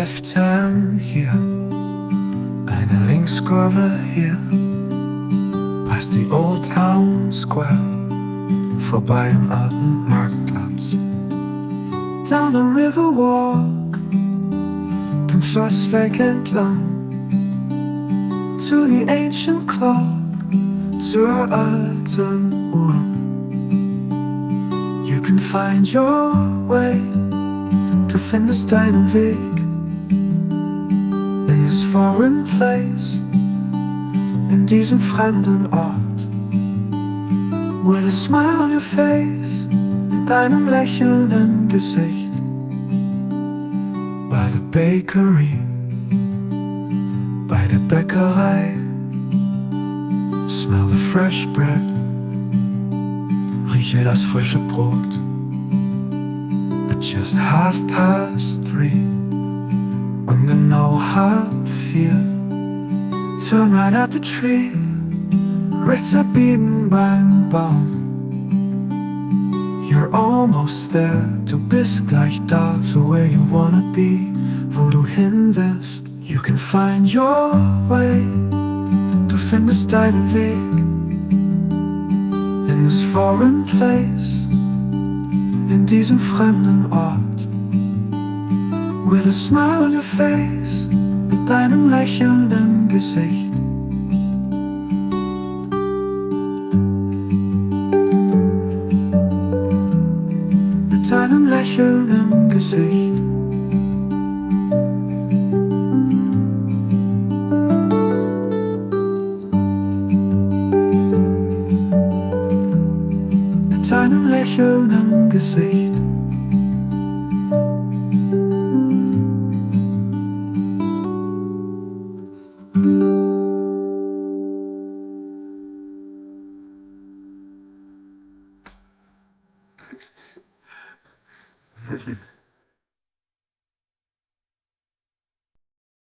Left-Hand hier, eine Linkskurve hier, past die Old Town Square, vorbei am alten Marktplatz. Down the river walk, den Flussweg entlang, to the ancient clock, zur alten Uhr. You can find your way, du findest deinen Weg in this foreign place, in diesem fremden Ort. With a smile on your face, mit deinem lächelnden Gesicht. By the bakery, bei der Bäckerei. Smell the fresh bread, rieche das frische Brot. At just 3:30, genau 3:30, turn right at the tree, rechts abbiegen beim Baum. You're almost there, du bist gleich da, so where you wanna be, wo du hin willst. You can find your way, du findest deinen Weg in this foreign place, in diesem fremden Ort. With a smile on your face, mit deinem lächelnden Gesicht. Mit deinem lächelnden Gesicht. Mit deinem lächelnden Gesicht. Thank you.